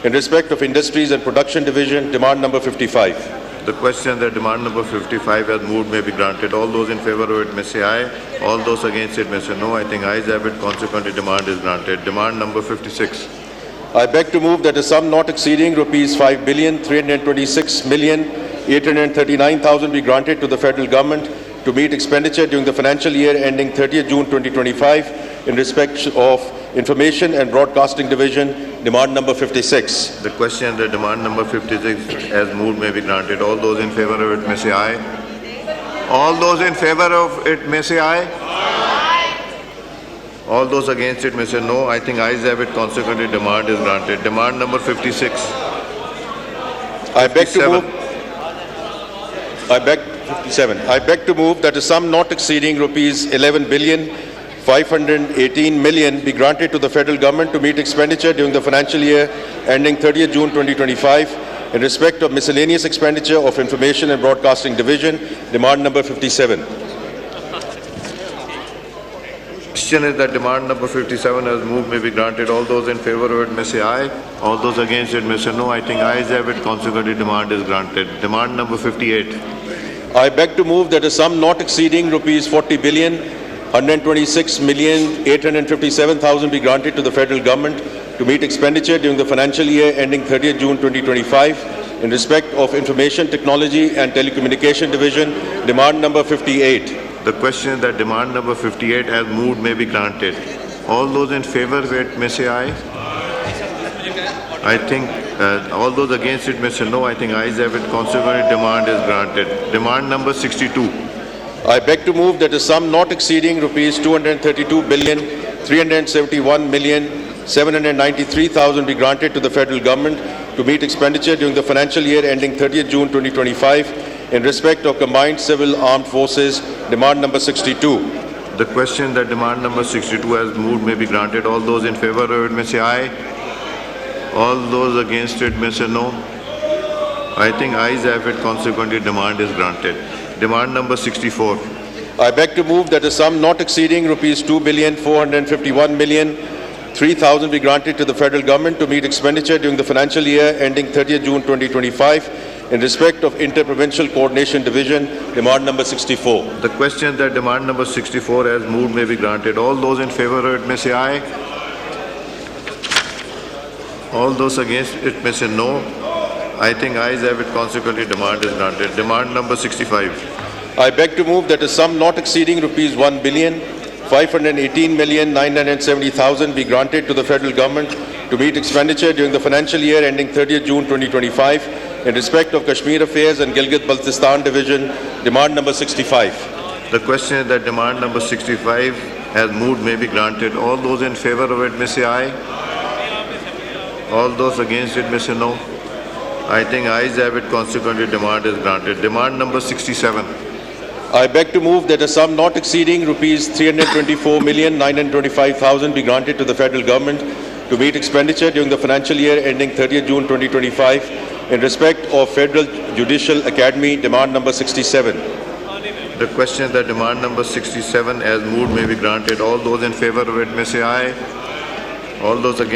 In respect of Industries and Production Division, demand number 55. The question that demand number 55 as moved may be granted. All those in favor of it may say aye. All those against it may say no. I think ayes have it. Consequently, demand is granted. Demand number 56. I beg to move that a sum not exceeding rupees 5,326,839,000 be granted to the federal government to meet expenditure during the financial year ending 30th June 2025 in respect of Information and Broadcasting Division, demand number 56. The question that demand number 56 as moved may be granted. All those in favor of it may say aye. All those in favor of it may say aye. All those against it may say no. I think ayes have it. Consequently, demand is granted. Demand number 56. I beg to move that a sum not exceeding rupees 11,518,000,000 be granted to the federal government to meet expenditure during the financial year ending 30th June 2025 in respect of miscellaneous expenditure of Information and Broadcasting Division, demand number 57. Question is that demand number 57 as moved may be granted. All those in favor of it may say aye. All those against it may say no. I think ayes have it. Consequently, demand is granted. Demand number 58. I beg to move that a sum not exceeding rupees 40,126,857,000 be granted to the federal government to meet expenditure during the financial year ending 30th June 2025 in respect of Information Technology and Telecommunication Division, demand number 58. The question is that demand number 58 as moved may be granted. All those in favor of it may say aye. I think all those against it may say no. I think ayes have it. Consequently, demand is granted. Demand number 62. I beg to move that a sum not exceeding rupees 232,371,793,000 be granted to the federal government to meet expenditure during the financial year ending 30th June 2025 in respect of Combined Civil Armed Forces, demand number 62. The question that demand number 62 as moved may be granted. All those in favor of it may say aye. All those against it may say no. I think ayes have it. Consequently, demand is granted. Demand number 64. I beg to move that a sum not exceeding rupees 2,451,003,000 be granted to the federal government to meet expenditure during the financial year ending 30th June 2025 in respect of Inter-Provincial Coordination Division, demand number 64. The question that demand number 64 as moved may be granted. All those in favor of it may say aye. All those against it may say no. I think ayes have it. Consequently, demand is granted. Demand number 65. I beg to move that a sum not exceeding rupees 1,518,970,000 be granted to the federal government to meet expenditure during the financial year ending 30th June 2025 in respect of Kashmir Affairs and Gilgit-Baltistan Division, demand number 65. The question is that demand number 65 as moved may be granted. All those in favor of it may say aye. All those against it may say no. I think ayes have it. Consequently, demand is granted. Demand number 67. I beg to move that a sum not exceeding rupees 324,925,000 be granted to the federal government to meet expenditure during the financial year ending 30th June 2025 in respect of Federal Judicial Academy, demand number 67. The question that demand number 67 as moved may be granted. All those in favor of it may say aye. All those against